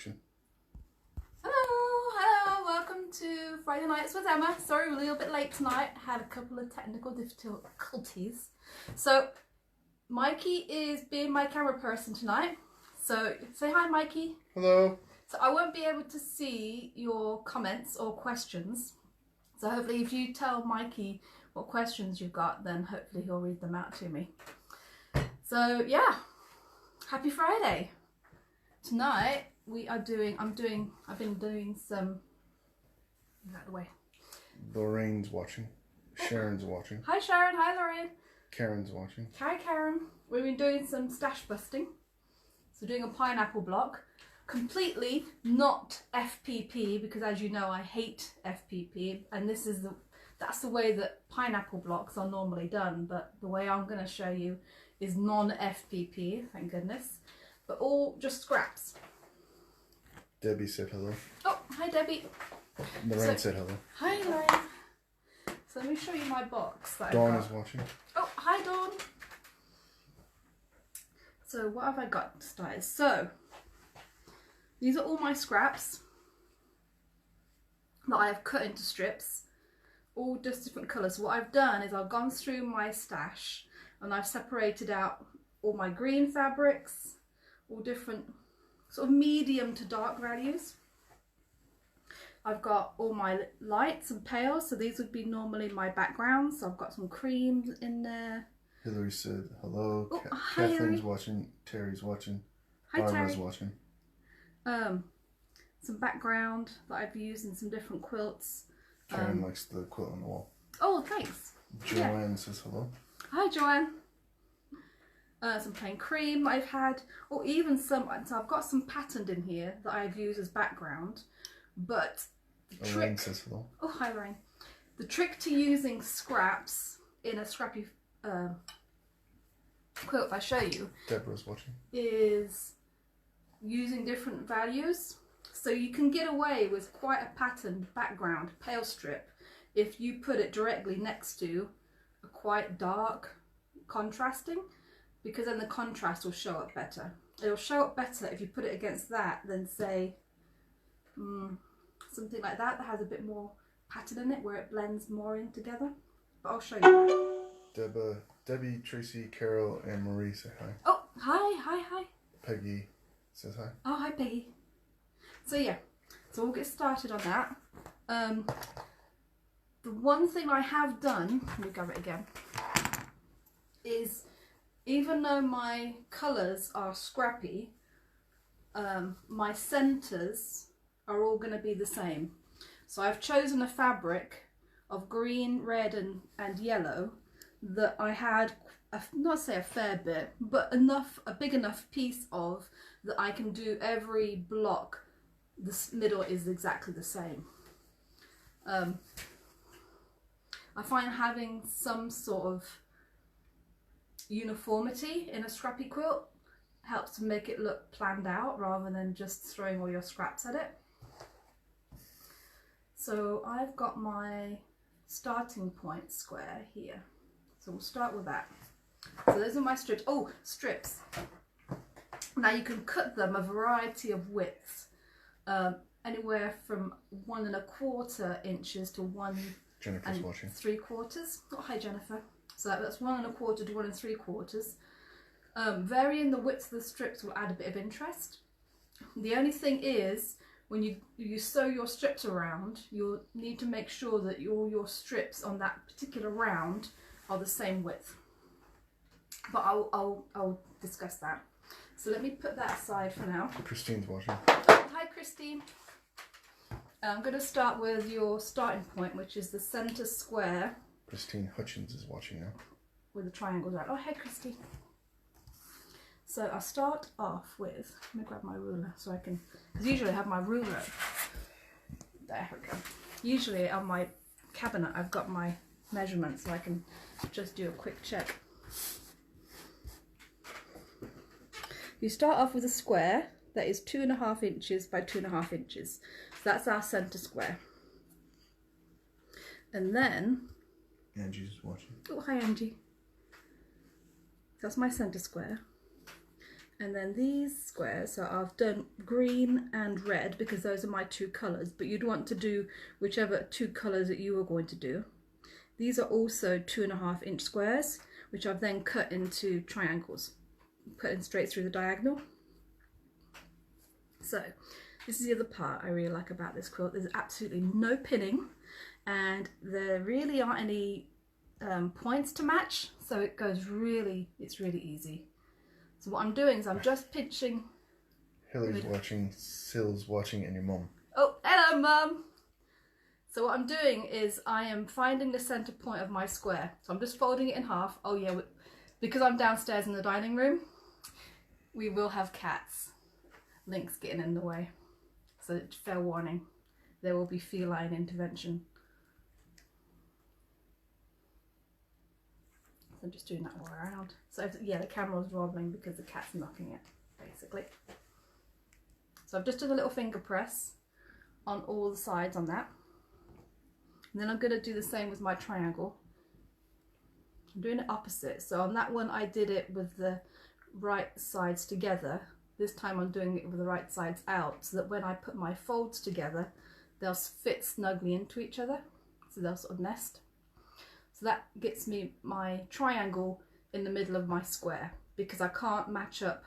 action. Hello, welcome to Friday Nights with Emma. Sorry we're a little bit late tonight. I had a couple of technical difficulties. So Mikey is being my camera person tonight. So say hi, Mikey. Hello. So I won't be able to see your comments or questions. So hopefully if you tell Mikey what questions you've got, then hopefully he'll read them out to me. So yeah, happy Friday. Tonight I've been doing some, out of the way. Lorraine's watching. Sharon's watching. Hi Sharon, hi Lorraine. Karen's watching. Hi Karen. We've been doing some stash busting. So doing a pineapple block. Completely not FPP, because as you know I hate FPP, and that's the way that pineapple blocks are normally done, but the way I'm going to show you is non-FPP, thank goodness, but all just scraps. Debbie said hello. Oh, hi Debbie. Lorraine said hello. Hi Lorraine. So let me show you my box that Dawn I've got. is watching. Oh, hi Dawn. So what have I got started? So these are all my scraps that I have cut into strips, all just different colours. So what I've done is I've gone through my stash and I've separated out all my green fabrics, all different sort of medium to dark values. I've got all my lights and pales, so these would be normally my backgrounds. So I've got some creams in there. Hillary said hello. Oh, hi, Kathleen's Hillary. watching. Terry's watching. Hi Barbara's Terry. watching. Some background that I've used in some different quilts. Karen likes the quilt on the wall. Oh, thanks. Joanne says hello. Hi Joanne. Some plain cream I've had, or even some, so I've got some patterned in here that I've used as background, but the Lorraine trick, says hello. oh hi Lorraine, the trick to using scraps in a scrappy quilt, if I show you, Deborah's watching. is using different values, so you can get away with quite a patterned background pale strip if you put it directly next to a quite dark contrasting, because then the contrast will show up better. It'll show up better if you put it against that than say something like that has a bit more pattern in it where it blends more in together. But I'll show you. Debbie, Tracy, Carol, and Marie say hi. Oh, hi. Peggy says hi. Oh, hi Peggy. So yeah, so we'll get started on that. The one thing I have done, let me grab it again, is even though my colours are scrappy, my centres are all going to be the same. So I've chosen a fabric of green, red and yellow that I had, not say a fair bit, but a big enough piece of that I can do every block. The middle is exactly the same. I find having some sort of uniformity in a scrappy quilt helps to make it look planned out rather than just throwing all your scraps at it. So I've got my starting point square here, so we'll start with that. So those are my strips. Oh, strips. Now you can cut them a variety of widths, anywhere from 1 1/4 inches to 1 Jennifer's watching. 3/4. Oh, hi Jennifer. So that's 1 1/4 to 1 3/4. Varying the width of the strips will add a bit of interest. The only thing is, when you sew your strips around, you'll need to make sure that all your strips on that particular round are the same width. But I'll discuss that. So let me put that aside for now. Christine's watching. Oh, hi Christine. I'm going to start with your starting point, which is the centre square. Christine Hutchins is watching now. With the triangles out. Oh, hey Christy. So I'll start off with, let me grab my ruler so I can, because usually I have my ruler, there we go. Usually on my cabinet I've got my measurements so I can just do a quick check. You start off with a square that is 2.5 inches by 2.5 inches. So that's our centre square. And then, Angie's watching. oh hi Angie. That's my centre square. And then these squares, so I've done green and red because those are my two colours, but you'd want to do whichever two colours that you were going to do. These are also 2.5 inch squares, which I've then cut into triangles, cutting straight through the diagonal. So this is the other part I really like about this quilt. There's absolutely no pinning, and there really aren't any points to match, so it goes really, it's really easy. So what I'm doing is I'm just pinching. Hillary's watching, Sill's watching, and your mum. Oh, hello, Mum. So what I'm doing is I am finding the centre point of my square. So I'm just folding it in half. Oh yeah, because I'm downstairs in the dining room, we will have cats. Link's getting in the way. So fair warning, there will be feline intervention. So I'm just doing that all around. So yeah, the camera's wobbling because the cat's knocking it, basically. So I've just done a little finger press on all the sides on that. And then I'm going to do the same with my triangle. I'm doing it opposite. So on that one I did it with the right sides together. This time I'm doing it with the right sides out, so that when I put my folds together, they'll fit snugly into each other. So they'll sort of nest. So that gets me my triangle in the middle of my square, because I can't match up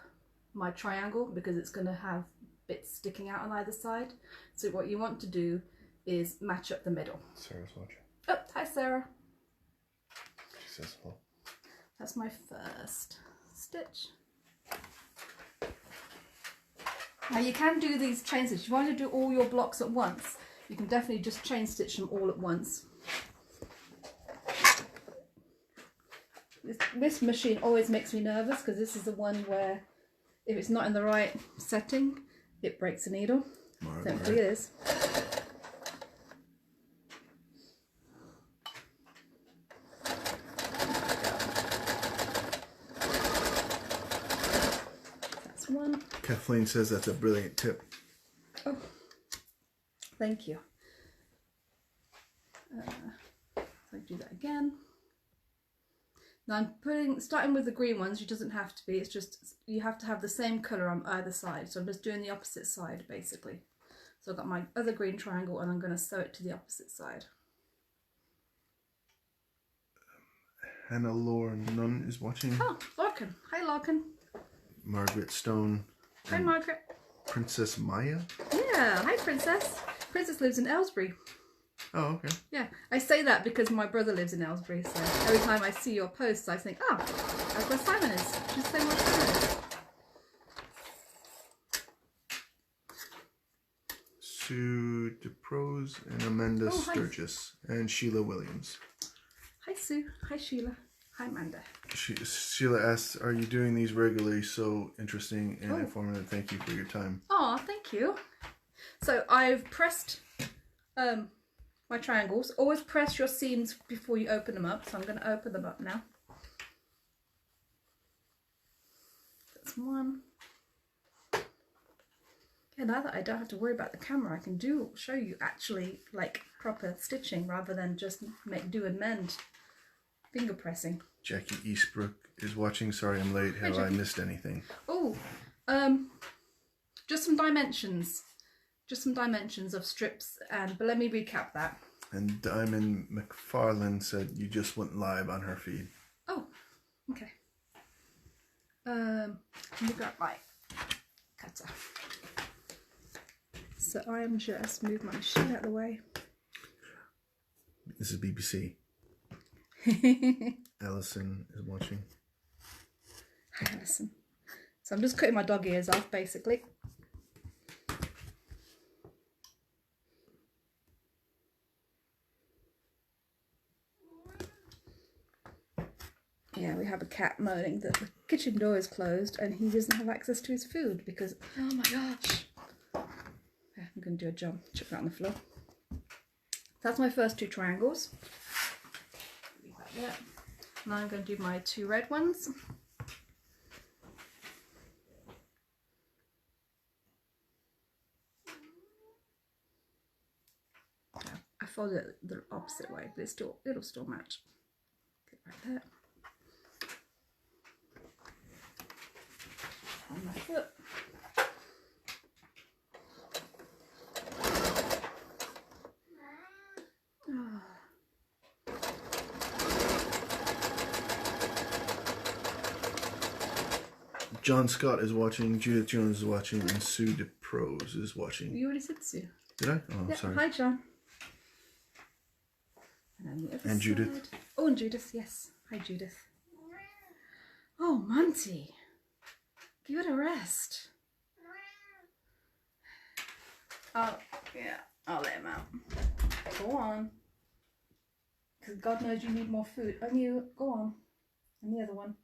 my triangle because it's going to have bits sticking out on either side. So what you want to do is match up the middle. Sarah's watching. Oh, hi Sarah. She says hello. That's my first stitch. Now you can do these chain stitches. If you want to do all your blocks at once, you can definitely just chain stitch them all at once. This machine always makes me nervous because this is the one where if it's not in the right setting, it breaks the needle. So hopefully it is. That's one. Kathleen says that's a brilliant tip. Oh, thank you. So I do that again. Now I'm starting with the green ones. It doesn't have to be, it's just you have to have the same colour on either side. So I'm just doing the opposite side basically. So I've got my other green triangle and I'm going to sew it to the opposite side. Hannah Lauren Nunn is watching. Oh, Larkin. Hi Larkin. Margaret Stone. Hi Margaret. Princess Maya. Yeah, hi Princess. Princess lives in Aylesbury. Oh, okay. Yeah, I say that because my brother lives in Aylesbury, so every time I see your posts I think, oh, that's where Simon is. She's saying where Simon is. Sue DeProse and Amanda Sturgis and Sheila Williams. Hi Sue. Hi Sheila. Hi Amanda. Sheila asks, are you doing these regularly? So interesting and informative. Thank you for your time. Oh, thank you. So I've pressed my triangles. Always press your seams before you open them up. So I'm going to open them up now. That's one. Yeah, now that I don't have to worry about the camera, I can show you actually like proper stitching rather than just do and mend finger pressing. Jackie Eastbrook is watching. Sorry I'm late. Have I missed anything? Oh, just some dimensions. Just some dimensions of strips, but let me recap that. And Diamond McFarlane said you just went live on her feed. Oh, okay. Let me grab my cutter. So I am just move my machine out of the way. This is BBC. Alison is watching. Hi Alison. So I'm just cutting my dog ears off basically. Yeah, we have a cat moaning that the kitchen door is closed and he doesn't have access to his food because, oh my gosh. Yeah, I'm going to do a jump, chuck that on the floor. That's my first two triangles. Leave that there. Now I'm going to do my two red ones. I folded it the opposite way, but it'll still match. Get right there. on my foot. John Scott is watching, Judith Jones is watching, and Sue DeProse is watching. You already said Sue. Did I? Oh, Yeah. sorry. Hi, John. And then the other And side. Judith. Oh, and Judith, yes. Hi, Judith. Oh, Monty. Give it a rest. Oh, yeah. I'll let him out. Go on. Because God knows you need more food. And you, go on. And the other one.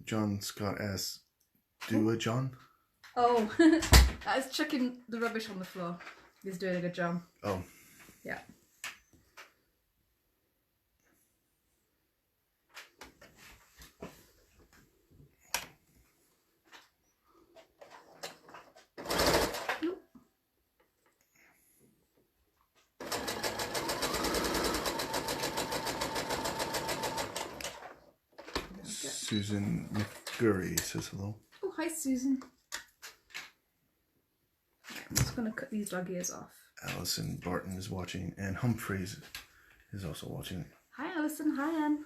John Scott asks, do a John? Oh, I was chucking the rubbish on the floor. He's doing a good job. Oh. Yeah. Susan McGurry says hello. Oh, hi, Susan. Okay, I'm just going to cut these dog ears off. Allison Barton is watching, and Humphreys is also watching. Hi, Alison. Hi, Anne.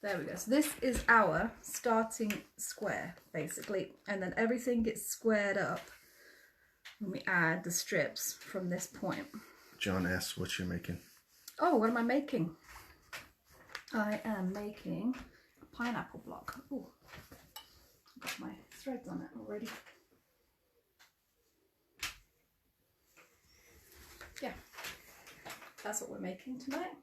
There we go. So this is our starting square, basically. And then everything gets squared up when we add the strips from this point. John asks what you're making. Oh, what am I making? I am making a pineapple block. Oh, I've got my threads on it already. Yeah, that's what we're making tonight.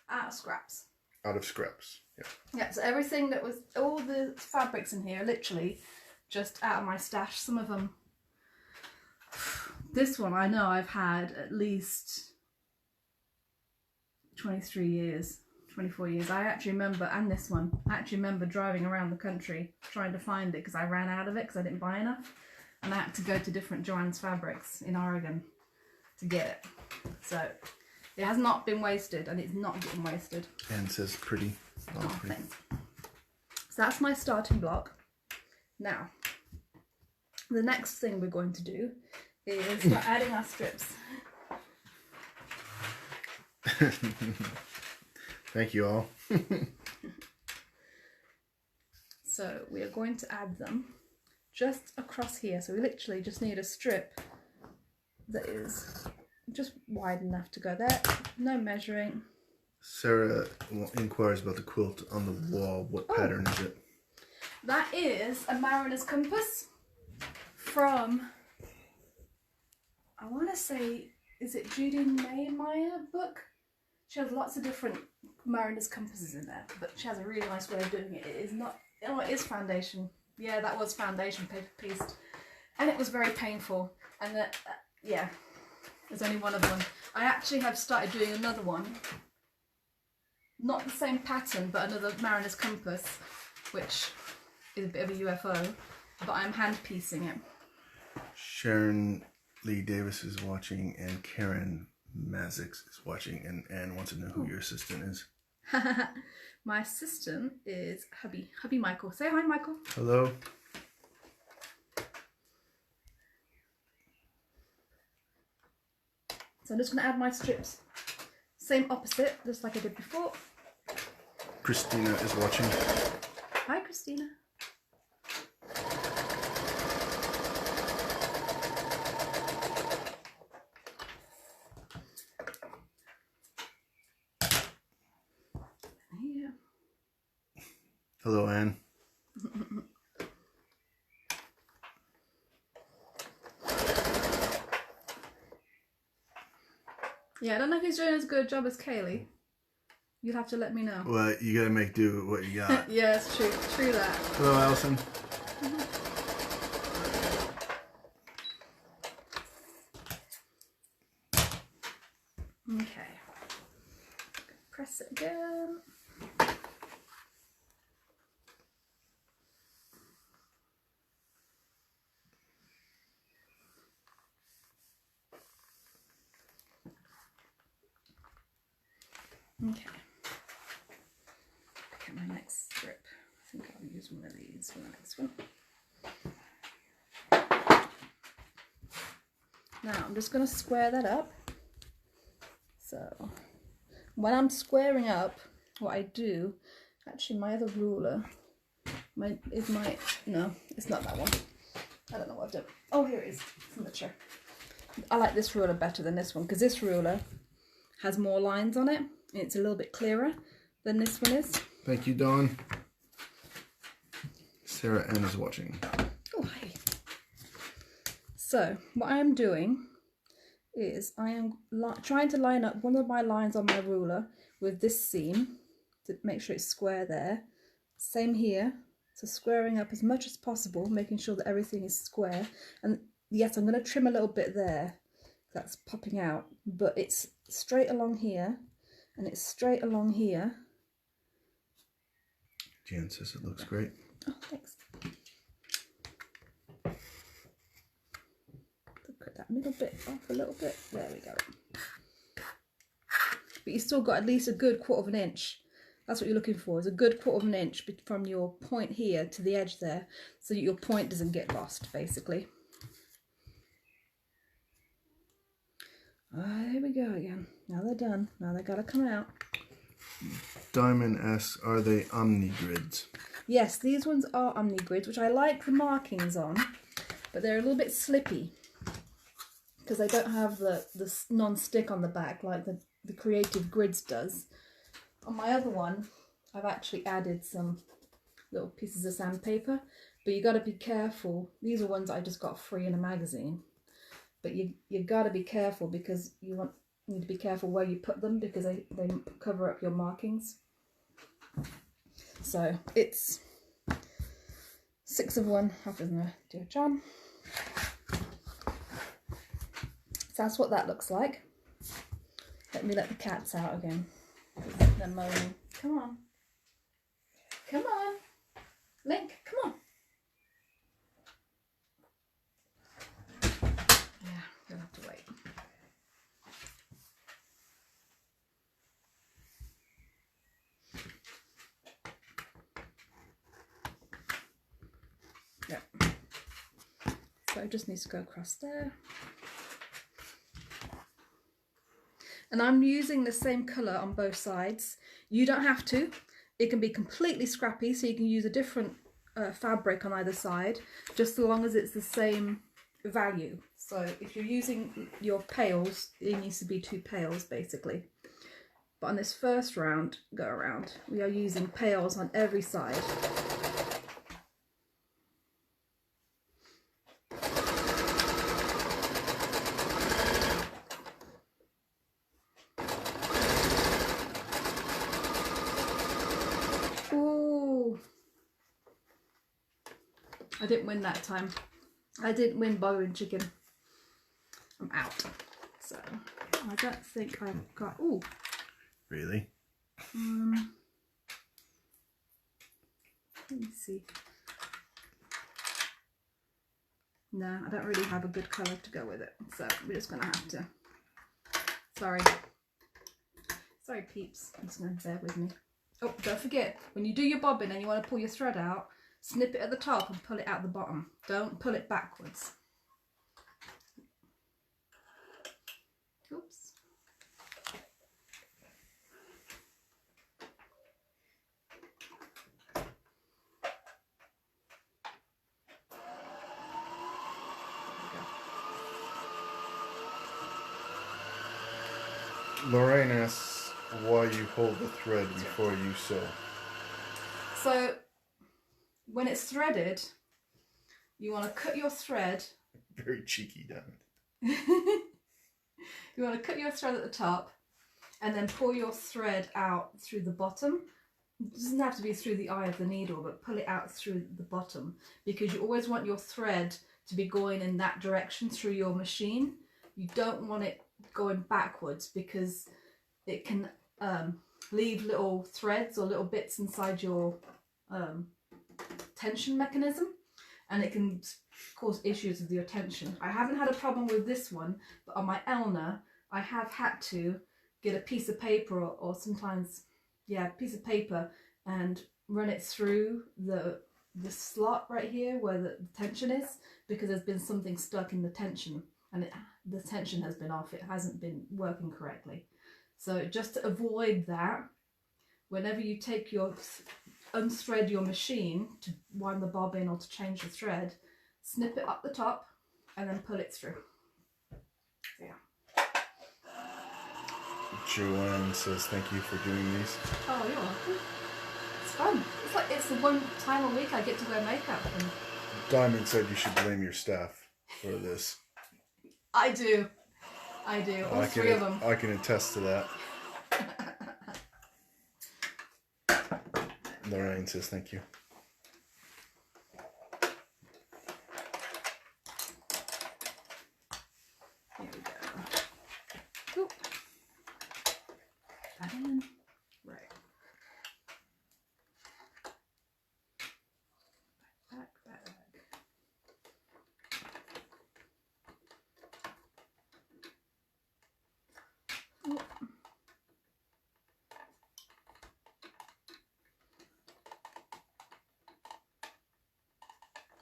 Out of scraps. Out of scraps. Yeah. Yeah, so everything that was, all the fabrics in here, literally just out of my stash. Some of them, this one I know I've had at least 23 years, 24 years. I actually remember, and this one, I actually remember driving around the country trying to find it because I ran out of it because I didn't buy enough. And I had to go to different Joann's Fabrics in Oregon to get it. So it has not been wasted, and it's not getting wasted. And says pretty. Oh, thanks. So that's my starting block. Now, the next thing we're going to do is start adding our strips. Thank you all. So we are going to add them just across here. So we literally just need a strip that is just wide enough to go there. No measuring. Sarah inquires about the quilt on the wall. What pattern is it? That is a Mariner's Compass from, I want to say, is it Judy Maymeyer book? She has lots of different Mariner's Compasses in there, but she has a really nice way of doing it. It is not, oh, it is foundation. Yeah, that was foundation paper pieced. And it was very painful. And that, yeah, there's only one of them. I actually have started doing another one. Not the same pattern, but another Mariner's Compass, which is a bit of a UFO, but I'm hand piecing it. Sharon Lee Davis is watching, and Karen Mazix is watching, and Anne wants to know who your assistant is. My assistant is hubby Michael. Say hi, Michael. Hello. So I'm just going to add my strips. Same opposite, just like I did before. Christina is watching. Hi, Christina. Yeah. Hello, Anne. Yeah, I don't know if he's doing as good a job as Kaylee. You'll have to let me know. Well, you gotta make do with what you got. Yeah, it's true. True that. Hello, Allison. Okay. Press it again. Okay. use one of these for the next one. Now I'm just going to square that up. So when I'm squaring up, what I do, actually my other ruler, no, it's not that one. I don't know what I've done. Oh, here it is, from the chair. I like this ruler better than this one because this ruler has more lines on it and it's a little bit clearer than this one is. Thank you, Dawn. Sarah N is watching. Oh, hi. So what I am doing is I am trying to line up one of my lines on my ruler with this seam to make sure it's square there. Same here. So squaring up as much as possible, making sure that everything is square. And yes, I'm going to trim a little bit there. That's popping out. But it's straight along here. And it's straight along here. Jan says it looks great. Oh, thanks. Cut that middle bit off a little bit. There we go. But you've still got at least a good 1/4 inch. That's what you're looking for, is a good 1/4 inch from your point here to the edge there, so that your point doesn't get lost, basically. There we go again. Now they're done. Now they gotta come out. Diamond asks, are they omni grids? Yes, these ones are omni grids, which I like the markings on, but they're a little bit slippy because they don't have the non-stick on the back like the Creative Grids does. On my other one, I've actually added some little pieces of sandpaper, but you got to be careful. These are ones I just got free in a magazine, but you got to be careful because you need to be careful where you put them because they cover up your markings. So it's 6 of one, half of the dear John. So that's what that looks like. Let me let the cats out again. They're moaning. Come on. Come on. Link, come on. Yeah, gonna have to wait. Yeah. So it just needs to go across there. And I'm using the same colour on both sides. You don't have to. It can be completely scrappy, so you can use a different fabric on either side, just so long as it's the same value. So if you're using your pails, it needs to be 2 pails basically. But on this first round, go around, we are using pails on every side. I didn't win that time. I didn't win boiling chicken. I'm out. So I don't think I've got. Ooh. Really? Let me see. No, I don't really have a good colour to go with it. So we're just gonna have to. Sorry. Sorry, peeps. I'm just gonna bear with me. Oh, don't forget, when you do your bobbin and you want to pull your thread out, snip it at the top and pull it out the bottom. Don't pull it backwards. Oops. Lorraine asks why you hold the thread before you sew. So when it's threaded, you want to cut your thread. Very cheeky, Diamond. You want to cut your thread at the top and then pull your thread out through the bottom. It doesn't have to be through the eye of the needle, but pull it out through the bottom because you always want your thread to be going in that direction through your machine. You don't want it going backwards because it can leave little threads or little bits inside your tension mechanism, and it can cause issues with your tension. I haven't had a problem with this one, but on my Elna I have had to get a piece of paper or sometimes, yeah, a piece of paper and run it through the slot right here where the tension is, because there's been something stuck in the tension, and the tension has been off. It hasn't been working correctly. So just to avoid that, whenever you take unthread your machine to wind the bob in or to change the thread, snip it up the top and then pull it through. Yeah. Joanne says thank you for doing these. Oh, you're welcome. It's fun. It's like it's the one time a week I get to wear makeup. And Diamond said you should blame your staff for this. I do. All three of them. I can attest to that. Lorraine says thank you. Here we go. Oop. That in. Right. Back. Oop.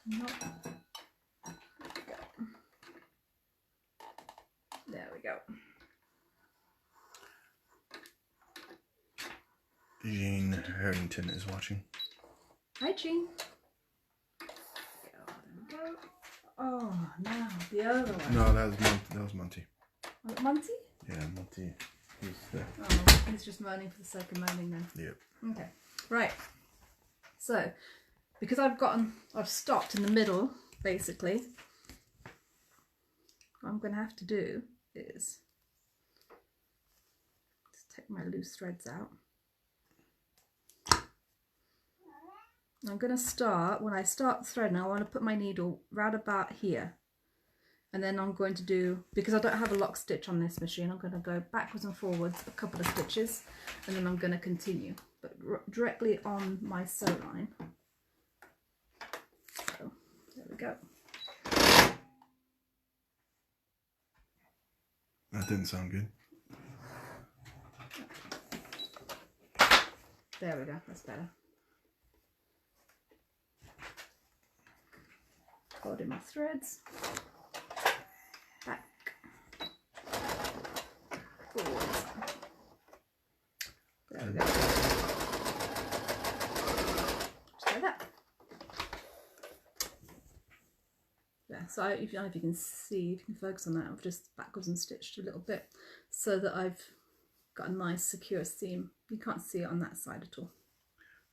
No. There we go. Jean Harrington is watching. Hi, Jean. Go. Oh, now the other one. No, that was Monty. Was it Monty? Yeah, Monty. He's there. Oh, he's just moaning for the sake of moaning then. Yep. Okay. Right. So, because I've stopped in the middle, basically, what I'm going to have to do is just take my loose threads out. I'm going to start, when I start threading, I want to put my needle right about here. And then I'm going to do, because I don't have a lock stitch on this machine, I'm going to go backwards and forwards a couple of stitches, and then I'm going to continue, but directly on my sew line. So, there we go. That didn't sound good. There we go, that's better. Holding my threads. Back. Forwards. There we go. Just like that. Yeah, so if you can see, if you can focus on that, I've just backwards and stitched a little bit so that I've got a nice secure seam. You can't see it on that side at all.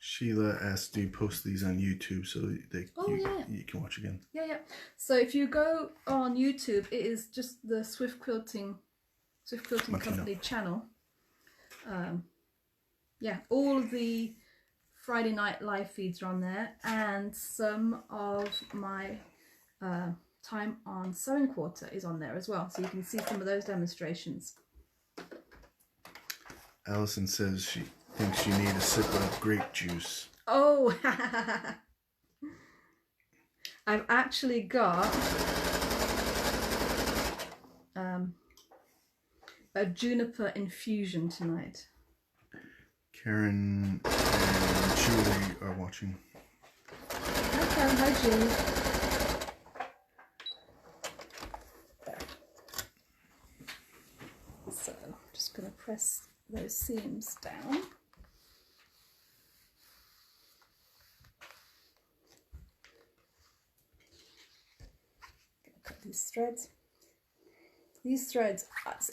Sheila asked, do you post these on YouTube so you can watch again? Yeah. So if you go on YouTube, it is just the Swift Quilting Company channel. Yeah, all of the Friday night live feeds are on there, and some of my time on Sewing Quarter is on there as well, so you can see some of those demonstrations. Allison says she thinks you need a sip of grape juice. Oh, I've actually got a juniper infusion tonight. Karen and Julie are watching. Hi Karen, hi Julie. So I'm just going to press those seams down. Cut these threads. These threads,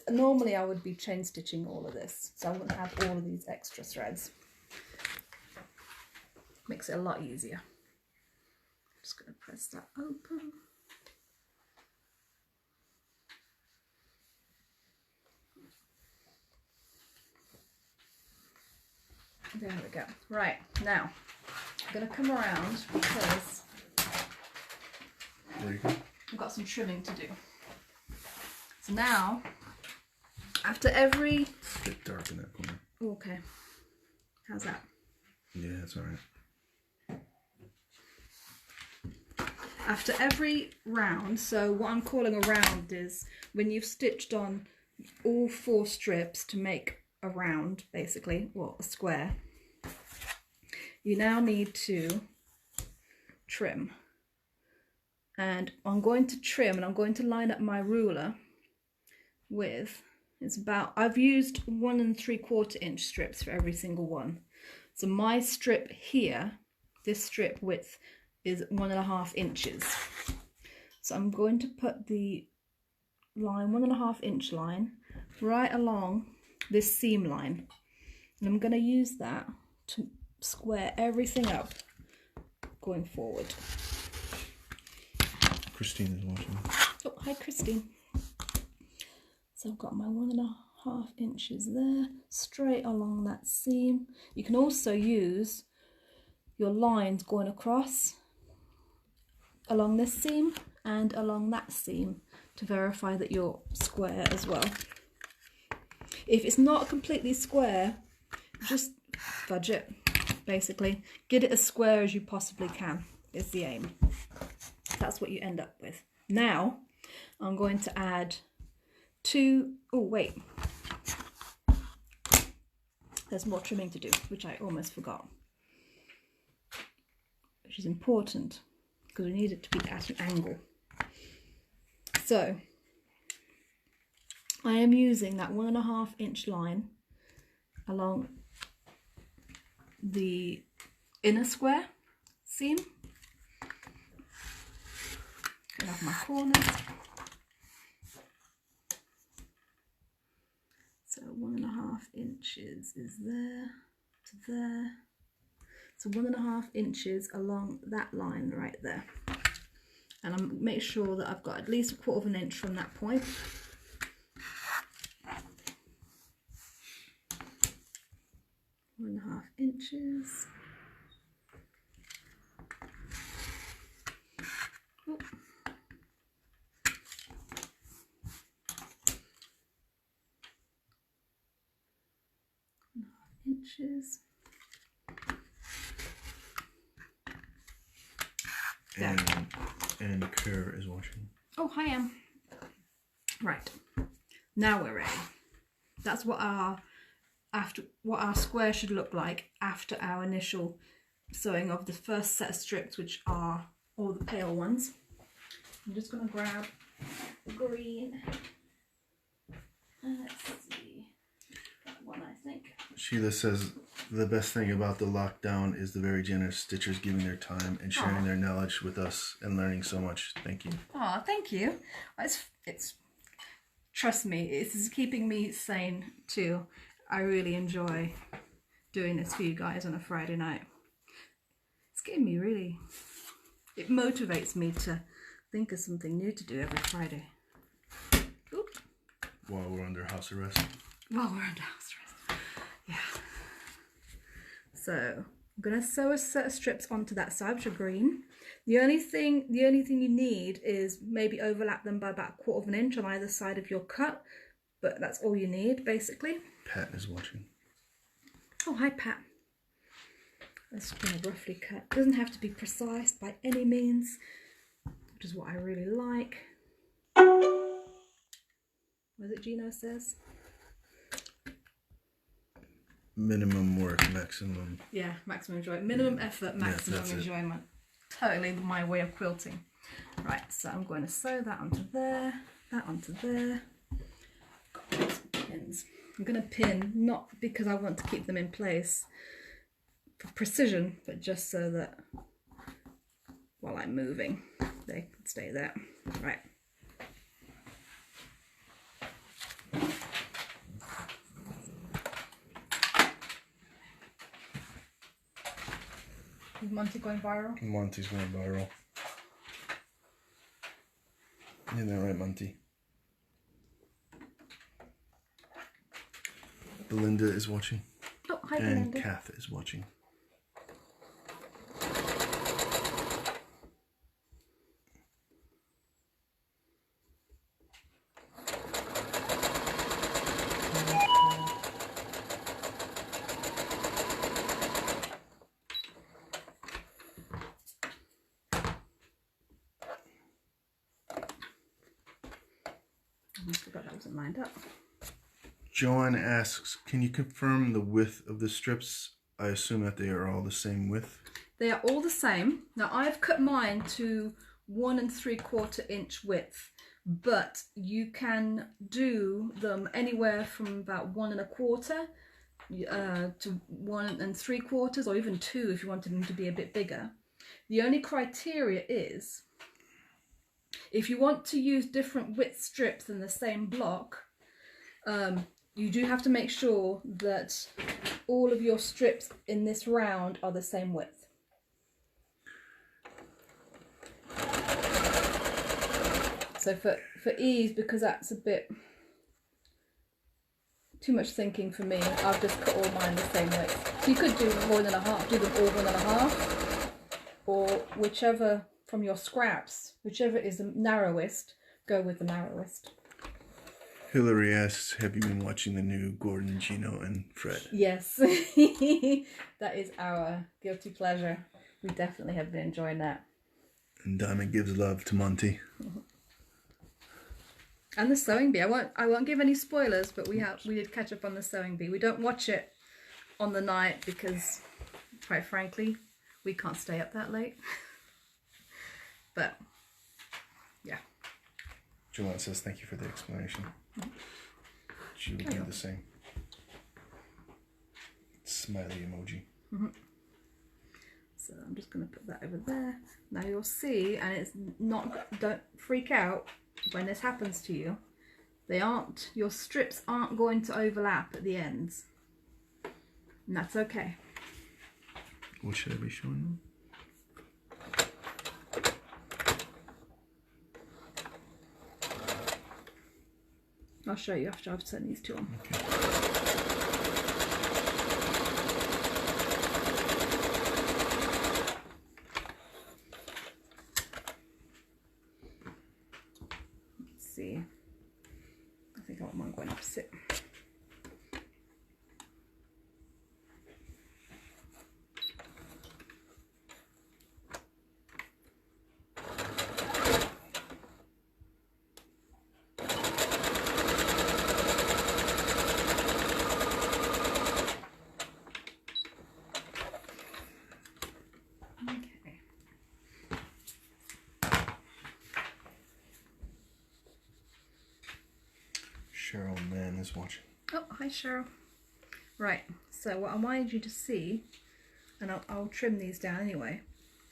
normally I would be chain stitching all of this, so I wouldn't have all of these extra threads. Makes it a lot easier. Just going to press that open. There we go. Right, now I'm going to come around because There you go. I've got some trimming to do. So now, after every... It's a bit dark in that corner. Okay. How's that? Yeah, it's alright. After every round, so what I'm calling a round is when you've stitched on all 4 strips to make a round, basically, or a square, you now need to trim. And I'm going to trim, and I'm going to line up my ruler with, it's about, I've used 1 3/4 inch strips for every single one. So my strip here, this strip width is 1.5 inches. So I'm going to put the line, 1.5 inch line, right along this seam line. And I'm going to use that to square everything up going forward. Christine is watching. Oh, hi Christine. So I've got my 1.5 inches there, straight along that seam. You can also use your lines going across along this seam and along that seam to verify that you're square as well. If it's not completely square, just fudge it, basically. Get it as square as you possibly can is the aim. That's what you end up with. Now I'm going to add 2, oh wait, there's more trimming to do, which I almost forgot, which is important because we need it to be at an angle. So I am using that 1.5 inch line along the inner square seam. Get off my corners. So 1.5 inches is there to there. So 1.5 inches along that line right there. And I'm make sure that I've got at least 1/4 inch from that point. One and a half inches. Oh. 1.5 inches. And Kara is watching. Oh, hi, Em. Right, now we're ready. That's what our square should look like after our initial sewing of the first set of strips, which are all the pale ones. I'm just going to grab the green. Let's see, that one I think. Sheila says the best thing about the lockdown is the very generous stitchers giving their time and sharing their knowledge with us and learning so much. Thank you. Oh, thank you. It's trust me, it's keeping me sane too. I really enjoy doing this for you guys on a Friday night. It's getting me really, it motivates me to think of something new to do every Friday. Oop. While we're under house arrest. While we're under house arrest. Yeah. So I'm gonna sew a set of strips onto that side, which are green. The only thing you need is maybe overlap them by about 1/4 inch on either side of your cut, but that's all you need basically. Pat is watching. Oh, hi Pat. That's gonna roughly cut. Doesn't have to be precise by any means, which is what I really like. What is it Gino says? Minimum work, maximum. Yeah, maximum enjoyment. Minimum effort, maximum enjoyment. Totally my way of quilting. Right, so I'm going to sew that onto there, that onto there. Got some pins. I'm going to pin, not because I want to keep them in place for precision, but just so that while I'm moving, they can stay there. Right. Is Monty going viral? Monty's going viral. Isn't that right, Monty? Belinda is watching. Oh, hi, and Belinda. Kath is watching. I forgot that wasn't lined up. Joanne asks, can you confirm the width of the strips I assume that they are all the same width. They are all the same. Now I've cut mine to 1 3/4 inch width, but you can do them anywhere from about 1 1/4 to 1 3/4, or even 2 if you wanted them to be a bit bigger. The only criteria is if you want to use different width strips in the same block, you do have to make sure that all of your strips in this round are the same width. So for ease, because that's a bit too much thinking for me, I've just cut all mine the same width. So you could do 1 1/2, do them all 1 1/2, or whichever from your scraps, whichever is the narrowest, go with the narrowest. Hillary asks, have you been watching the new Gordon, Gino, and Fred? Yes, that is our guilty pleasure. We definitely have been enjoying that. And Diamond gives love to Monty. And the sewing bee. I won't give any spoilers, but we did catch up on the sewing bee. We don't watch it on the night because, quite frankly, we can't stay up that late. But yeah. Joanne says thank you for the explanation. She would do the same. Smiley emoji. So I'm just going to put that over there. Now you'll see, and it's not, don't freak out when this happens to you. Your strips aren't going to overlap at the ends. And that's okay. What should I be showing them? I'll show you after I've sent these two on. Okay. Let's see. I think I want mine going opposite. Cheryl Mann is watching. Oh, hi Cheryl. Right, so what I wanted you to see, and I'll trim these down anyway,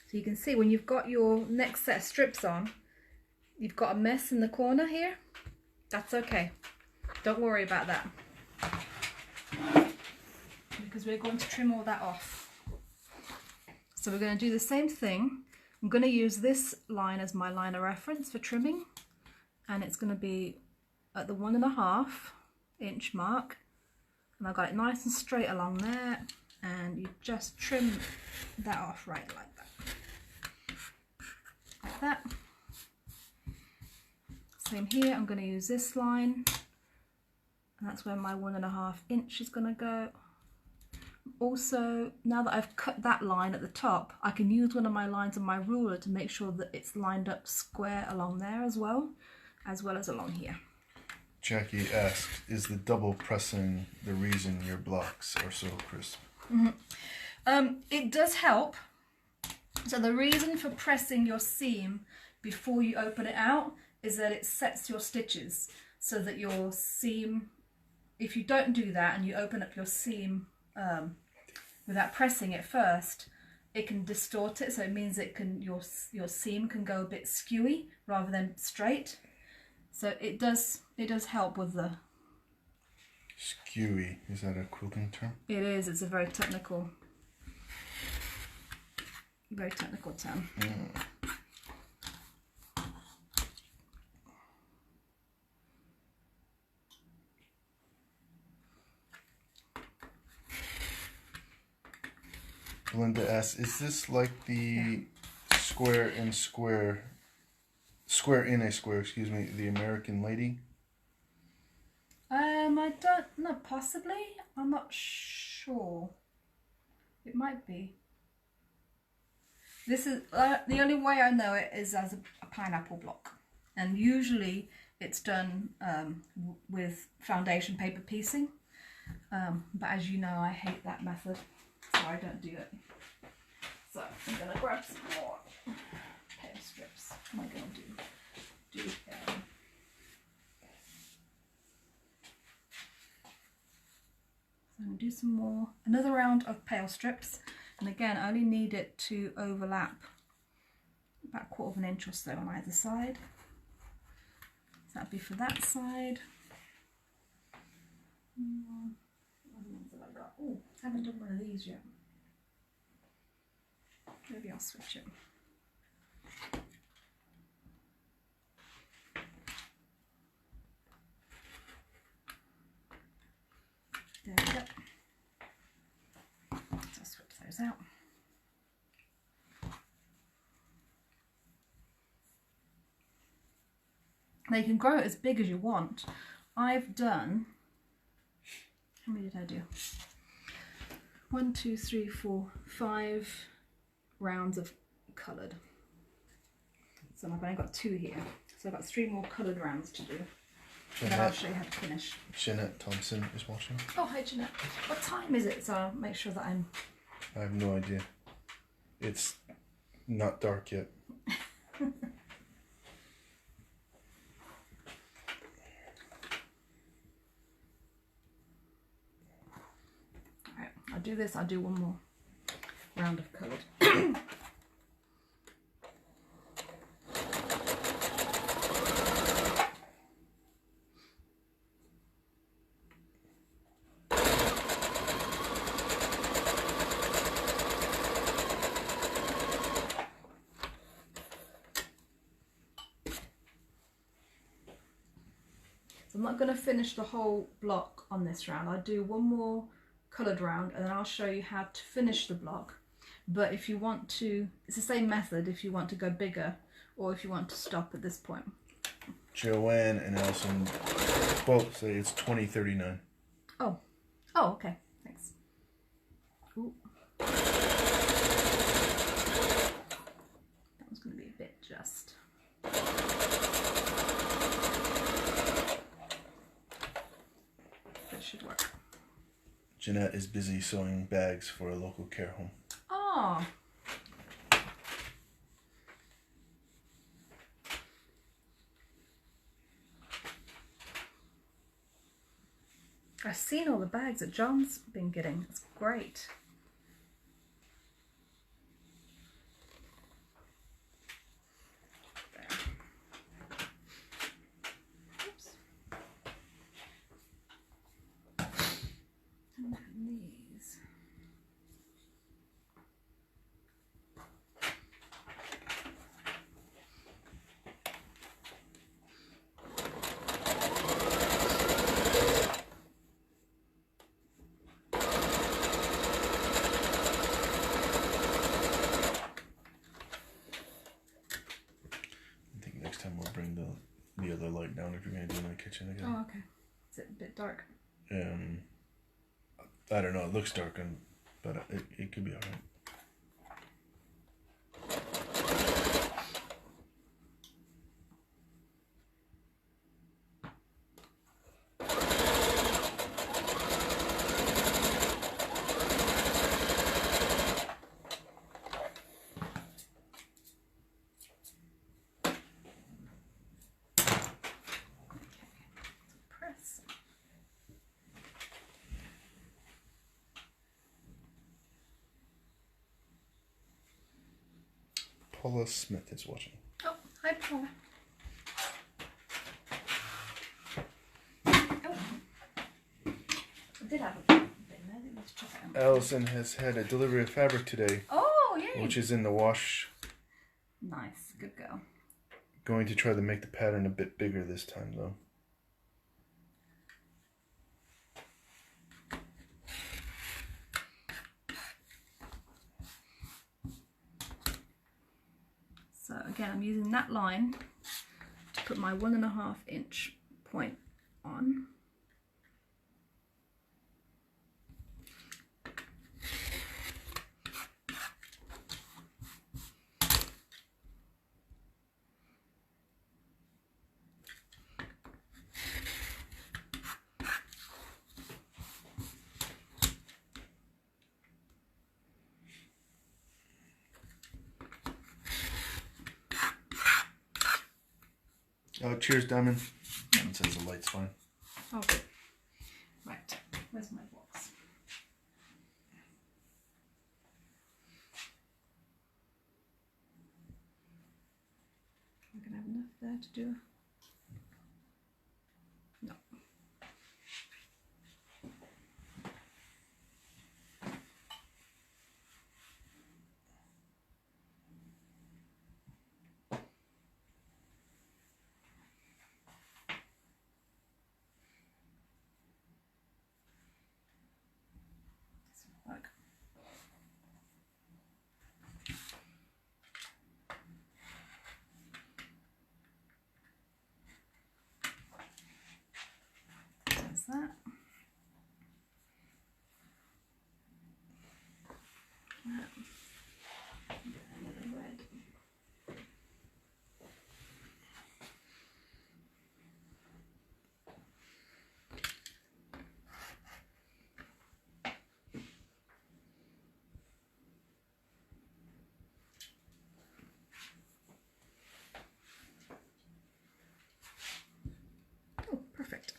so you can see when you've got your next set of strips on, you've got a mess in the corner here. That's okay. Don't worry about that, because we're going to trim all that off. So we're going to do the same thing. I'm going to use this line as my line of reference for trimming, and it's going to be at the 1 1/2 inch mark, and I've got it nice and straight along there, and you just trim that off right like that. Same here, I'm going to use this line, and that's where my 1 1/2 inch is going to go. Also, now that I've cut that line at the top, I can use one of my lines on my ruler to make sure that it's lined up square along there as well as along here. Jackie asks, is the double pressing the reason your blocks are so crisp? It does help. So the reason for pressing your seam before you open it out is that it sets your stitches so that your seam, if you don't do that and you open up your seam without pressing it first, it can distort it. So it means it can your seam can go a bit skewy rather than straight. So it does help with the... Skewy, is that a quilting term? It is, it's a very technical term. Belinda asks, is this like the square in a square, excuse me, the American Lady? I don't know, possibly. I'm not sure. It might be. This is the only way I know it is as a pineapple block, and usually it's done with foundation paper piecing. But as you know, I hate that method. or I don't do it. So I'm going to grab some more paper strips. What am I going to do? So I'm going to do some more, another round of pale strips, and again I only need it to overlap about 1/4 inch or so on either side. So that'd be for that side. Oh, I haven't done one of these yet. Maybe I'll switch it. There we go. So I'll switch those out. Now you can grow it as big as you want. I've done, how many did I do? 1, 2, 3, 4, 5 rounds of coloured. So I've only got 2 here. So I've got 3 more coloured rounds to do. And then I'll show you how to finish. Jeanette Thompson is watching. Oh, hi Jeanette. What time is it? So I'll make sure that I'm... I have no idea. It's not dark yet. Alright, I'll do this. I'll do one more round of coloured. I'm not going to finish the whole block on this round. I'll do one more coloured round and then I'll show you how to finish the block. But if you want to, it's the same method if you want to go bigger or if you want to stop at this point. Joanne and Alison both say it's 2039. Oh, oh, okay, thanks. Ooh. That was going to be a bit just. Should work. Jeanette is busy sewing bags for a local care home. Oh. I've seen all the bags that John's been getting. It's great. These. I think next time we'll bring the other light down if you're going to do my kitchen again. Oh, okay. Is it a bit dark? I don't know, it looks dark, but it could be alright. Paula Smith is watching. Oh, hi Paula. Oh. I did have a bit there. Let's check it out. Allison has had a delivery of fabric today. Oh, yay. Which is in the wash. Nice, good girl. Going to try to make the pattern a bit bigger this time though. So again, I'm using that line to put my 1.5 inch point on. Cheers, Diamond. Diamond says the light's fine. Oh, good. Right, where's my box? I'm gonna have enough there to do. No. Work. There's that. Red. Oh, perfect.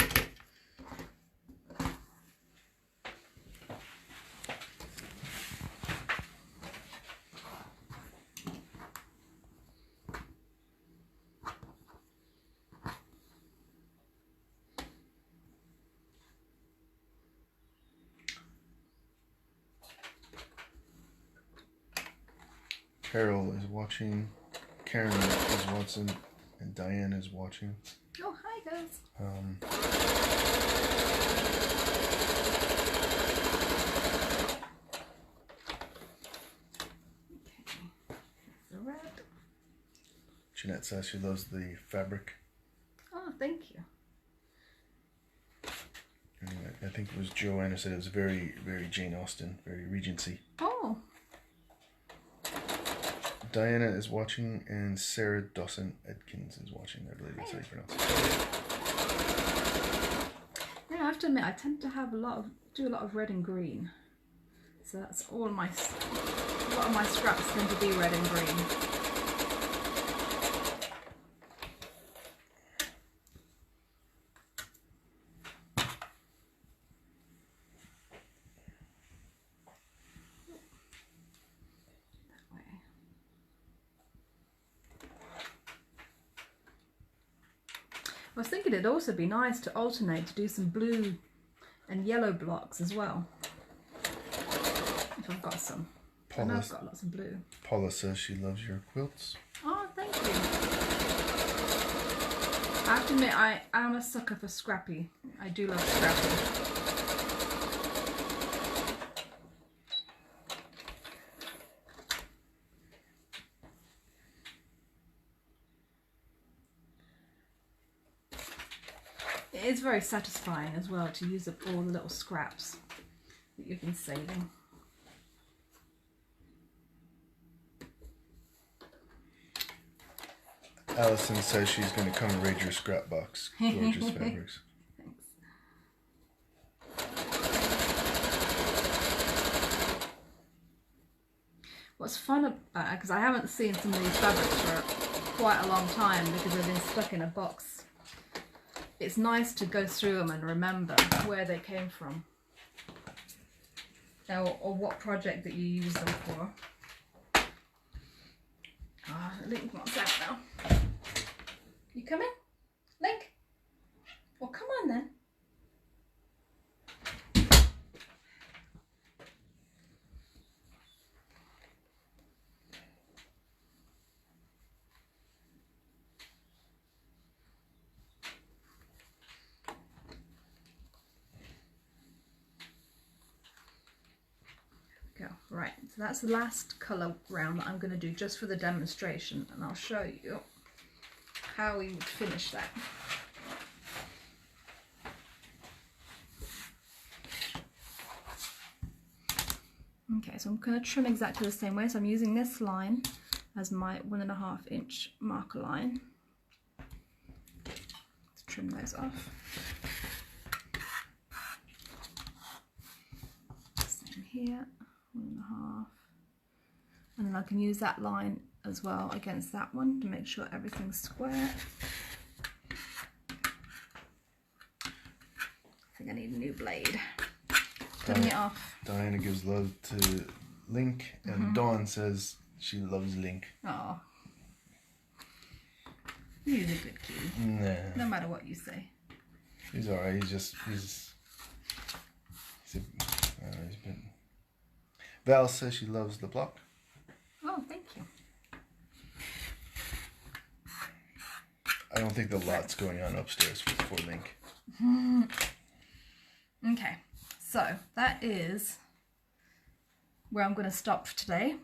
Carol is watching, Karen is watching, and Diane is watching. Oh, hi guys. Okay, the red. Jeanette says she loves the fabric. Oh, thank you. And I think it was Joanna said it was very, very Jane Austen, very Regency. Oh. Diana is watching, and Sarah Dawson Edkins is watching. I believe that's how you pronounce it. Yeah, I have to admit, I tend to have do a lot of red and green. So that's a lot of my scraps tend to be red and green. I was thinking it'd also be nice to alternate to do some blue and yellow blocks as well. If I've got some. I know I've got lots of blue. Paula says she loves your quilts. Oh, thank you. I have to admit, I am a sucker for Scrappy. I do love Scrappy. It is very satisfying as well to use up all the little scraps that you've been saving. Allison says she's going to come and raid your scrap box. Gorgeous fabrics. Thanks. What's fun about it, because I haven't seen some of these fabrics for quite a long time because they've been stuck in a box. It's nice to go through them and remember where they came from, or what project that you use them for. Ah, Link wants out now. You coming, Link? Well, come on then. Right, so that's the last colour round that I'm going to do just for the demonstration, and I'll show you how we would finish that. Okay, so I'm going to trim exactly the same way, so I'm using this line as my 1.5 inch marker line. Let's trim those off. Same here. 1.5, and then I can use that line as well against that one to make sure everything's square. think I need a new blade. Cutting it off. Diana gives love to Link, and Dawn says she loves Link. Oh. He's a good kitty. Nah. No matter what you say. He's alright. He's been. Val says she loves the block. Oh, thank you. I don't think the lot's going on upstairs for Link. Okay, so that is where I'm going to stop for today.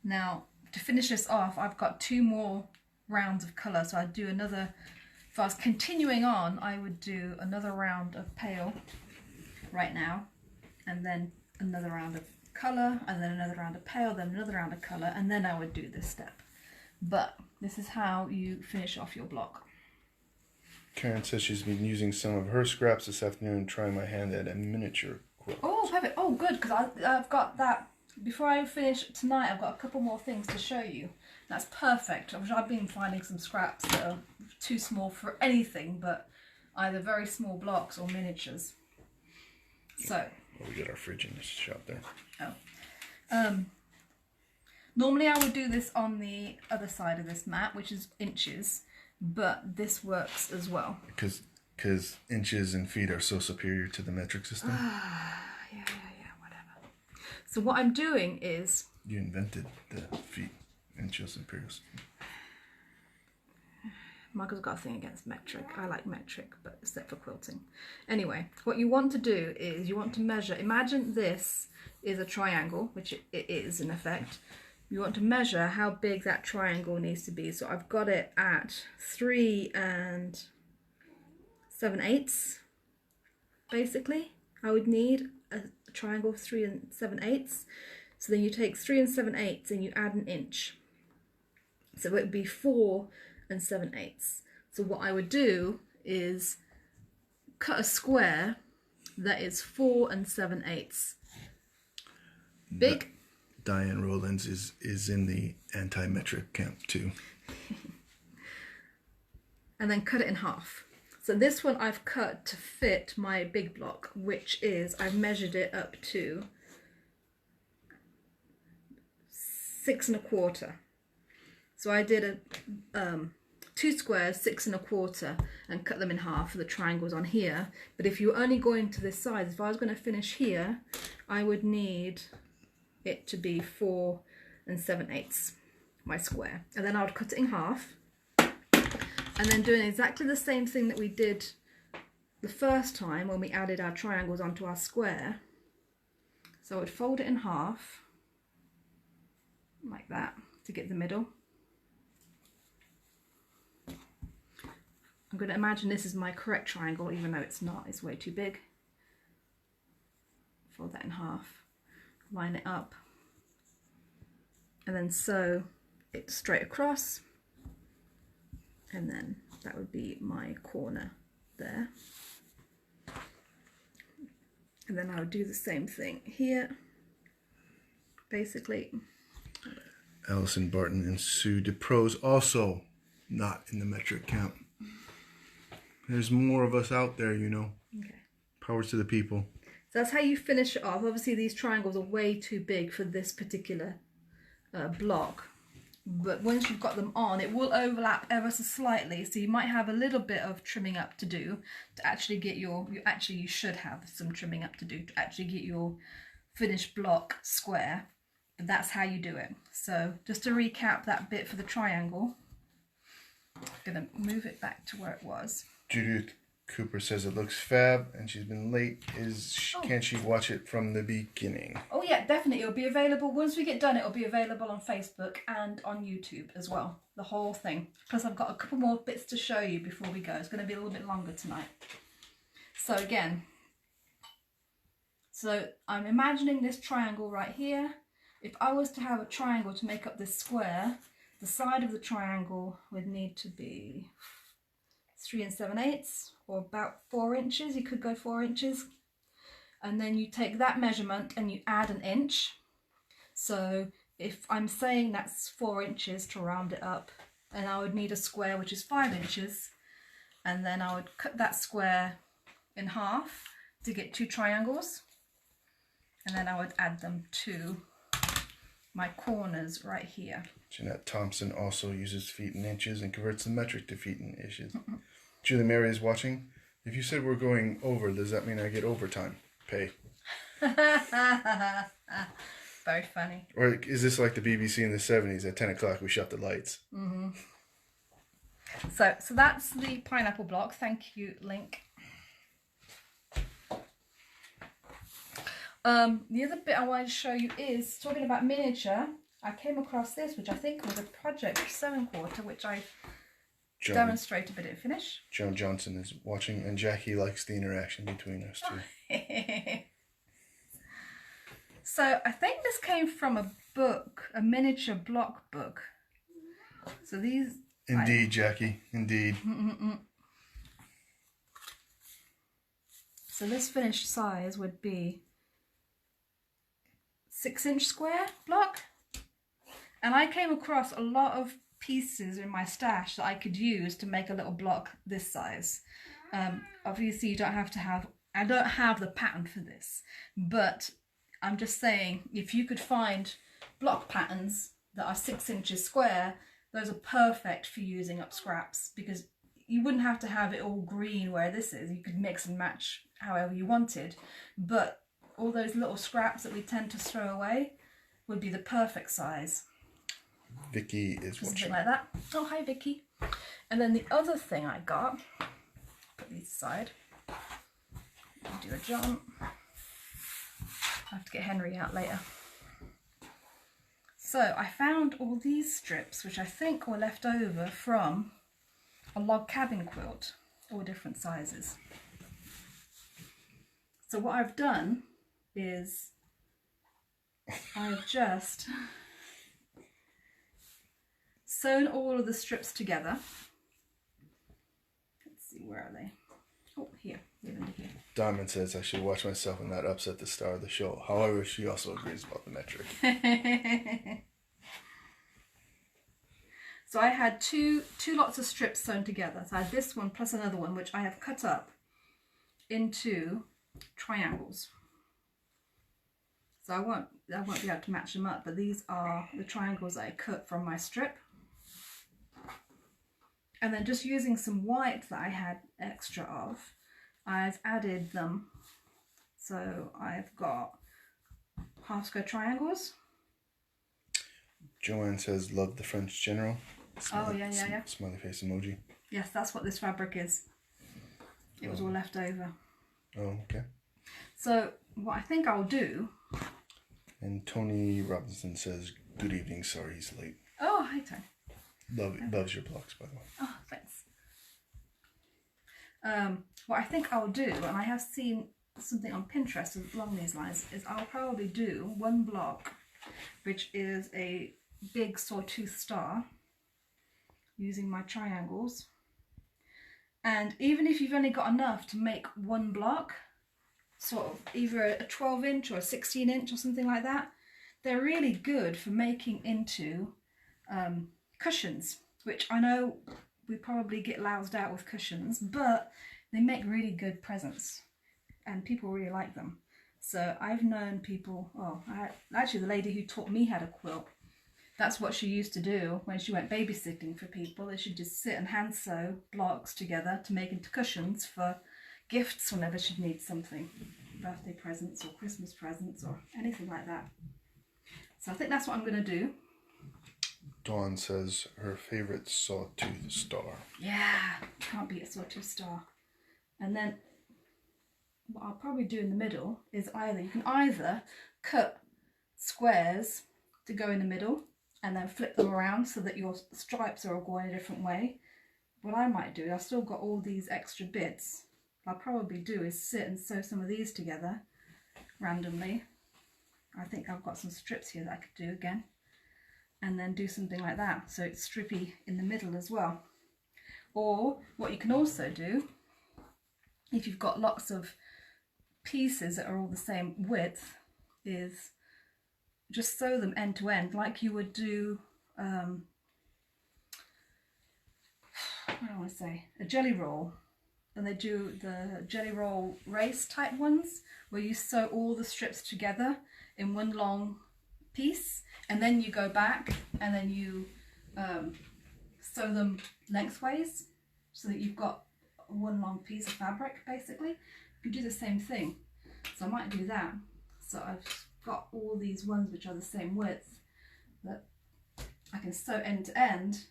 Now, to finish this off, I've got 2 more rounds of colour, so I'd do another. If I was continuing on, I would do another round of pale right now, and then another round of colour, and then another round of pale, then another round of colour, and then I would do this step. But this is how you finish off your block. Karen says she's been using some of her scraps this afternoon, trying my hand at a miniature quilt. Oh, perfect. Oh, good, because I've got that. Before I finish tonight, I've got a couple more things to show you. That's perfect. I've been finding some scraps that are too small for anything, but either very small blocks or miniatures. So. We got our fridge in this shop there. Oh. Normally I would do this on the other side of this mat, which is inches, but this works as well. Because inches and feet are so superior to the metric system. Yeah, whatever. So what I'm doing is... You invented the feet, inches and imperials. Michael's got a thing against metric. I like metric, but except for quilting. Anyway, what you want to do is you want to measure. Imagine this is a triangle, which it is in effect. You want to measure how big that triangle needs to be. So I've got it at 3 7/8. Basically, I would need a triangle of 3 7/8. So then you take 3 7/8 and you add an inch. So it would be 4 7/8. So what I would do is cut a square that is 4 7/8. Big. Diane Rowlands is in the anti-metric camp too. And then cut it in half. So this one I've cut to fit my big block, which is, I've measured it up to 6 1/4. So I did a 2 squares, 6 1/4, and cut them in half for the triangles on here. But if you're only going to this size, if I was going to finish here, I would need it to be 4 7/8, my square. And then I would cut it in half. And then doing exactly the same thing that we did the first time when we added our triangles onto our square. So I would fold it in half, like that, to get the middle. I'm going to imagine this is my correct triangle, even though it's not, it's way too big. Fold that in half, line it up, and then sew it straight across, and then that would be my corner there. And then I would do the same thing here, basically. Alison Barton and Sue DePro's also not in the metric camp. There's more of us out there, you know. Okay. Powers to the people. So that's how you finish it off. Obviously these triangles are way too big for this particular block. But once you've got them on, it will overlap ever so slightly. So you might have a little bit of trimming up to do to actually get you should have some trimming up to do to actually get your finished block square. But that's how you do it. So just to recap that bit for the triangle, I'm going to move it back to where it was. Judith Cooper says it looks fab and she's been late. Can she watch it from the beginning? Oh yeah, definitely. It'll be available once we get done. It'll be available on Facebook and on YouTube as well, the whole thing. Plus I've got a couple more bits to show you before we go. It's going to be a little bit longer tonight. So again, I'm imagining this triangle right here. If I was to have a triangle to make up this square, the side of the triangle would need to be 3 7/8, or about 4 inches. You could go 4 inches. And then you take that measurement and you add an inch. So if I'm saying that's 4 inches to round it up, and I would need a square which is 5 inches, and then I would cut that square in half to get 2 triangles, and then I would add them to my corners right here. Jeanette Thompson also uses feet and inches and converts the metric to feet and inches. Julie Mary is watching. If you said we're going over, does that mean I get overtime pay? Very funny. Or is this like the BBC in the 70s? At 10 o'clock we shut the lights. Mm-hmm. So that's the pineapple block. Thank you, Link. The other bit I wanted to show you is talking about miniature. I came across this, which I think was a project sewing quarter, which I demonstrated but didn't finish. Joan Johnson is watching, and Jackie likes the interaction between us two. So I think this came from a book, a miniature block book. So these... Indeed, Jackie, indeed. So this finished size would be 6-inch square block. And I came across a lot of pieces in my stash that I could use to make a little block this size. Obviously you don't have to have, I don't have the pattern for this, but I'm just saying if you could find block patterns that are 6 inches square, those are perfect for using up scraps, because you wouldn't have to have it all green where this is. You could mix and match however you wanted, but all those little scraps that we tend to throw away would be the perfect size. Vicky is watching. Something like that. Oh, hi Vicky. And then the other thing I got, put these aside, do a jump. I have to get Henry out later. So I found all these strips, which I think were left over from a log cabin quilt, all different sizes. So what I've done is I've just sewn all of the strips together. Let's see, where are they? Oh, here, under here. Diamond says I should watch myself and not upset the star of the show. However, she also agrees about the metric. So I had two lots of strips sewn together. So I had this one plus another one, which I have cut up into triangles. So I won't be able to match them up, but these are the triangles that I cut from my strip. And then just using some white that I had extra of, I've added them. So I've got half square triangles. Joanne says, love the French general. Smiley, yeah. Smiley face emoji. Yes, that's what this fabric is. It was all left over. Oh, okay. So what I think I'll do... And Tony Robinson says, good evening, sorry he's late. Oh, hi Tony. Loves your blocks, by the way. Oh, thanks. What I think I'll do, and I have seen something on Pinterest along these lines, is I'll probably do one block, which is a big sawtooth star, using my triangles. And even if you've only got enough to make one block, sort of either a 12-inch or a 16-inch or something like that, they're really good for making into cushions, which I know we probably get loused out with cushions, but they make really good presents and people really like them. So I've known people, actually the lady who taught me how to quilt, that's what she used to do when she went babysitting for people. They should just sit and hand sew blocks together to make into cushions for gifts whenever she'd need something, birthday presents or Christmas presents or anything like that. So I think that's what I'm going to do. Dawn says her favorite sawtooth star. Yeah, can't beat a sawtooth star. And then what I'll probably do in the middle is you can either cut squares to go in the middle and then flip them around so that your stripes are all going a different way. What I might do, I've still got all these extra bits. What I'll probably do is sit and sew some of these together randomly. I think I've got some strips here that I could do again. And then do something like that, so it's strippy in the middle as well. Or what you can also do, if you've got lots of pieces that are all the same width, is just sew them end to end like you would do, what do I want to say, a jelly roll. and they do the jelly roll race type ones where you sew all the strips together in one long piece, and then you go back and then you sew them lengthways so that you've got one long piece of fabric basically. You can do the same thing, so I might do that. So I've got all these ones which are the same width that I can sew end to end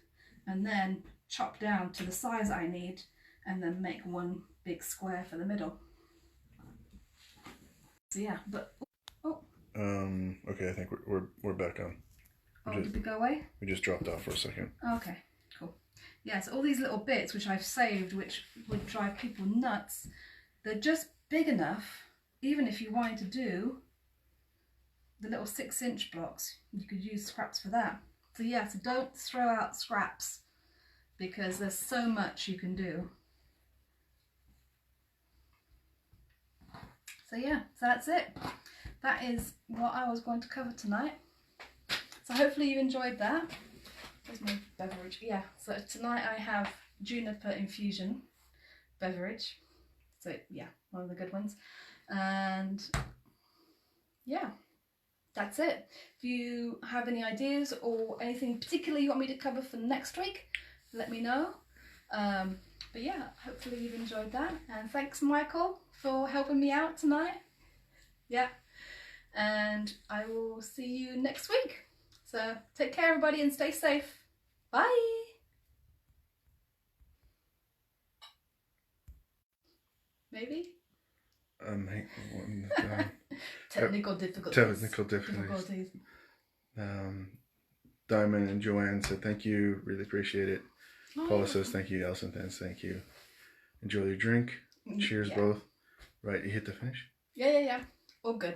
and then chop down to the size I need and then make one big square for the middle. So yeah, but okay, I think we're back on. Did we go away? We just dropped off for a second. Okay, cool. Yeah, so all these little bits which I've saved, which would drive people nuts, they're just big enough, even if you wanted to do the little 6-inch blocks, you could use scraps for that. So yeah, so don't throw out scraps because there's so much you can do. So yeah, so that's it. That is what I was going to cover tonight. So hopefully you enjoyed that. Where's my beverage? Yeah, so tonight I have juniper infusion beverage. So yeah, one of the good ones. And yeah, that's it. If you have any ideas or anything particular you want me to cover for next week, let me know. But yeah, hopefully you've enjoyed that. And thanks, Michael, for helping me out tonight. Yeah, and I will see you next week. So take care, everybody, and stay safe. Bye. Maybe? Technical difficulties. Technical difficulties. Diamond and Joanne said thank you, really appreciate it. Paula says thank you. Elson says thank you. Enjoy your drink. Cheers, both. Right, you hit the finish? Yeah. All good.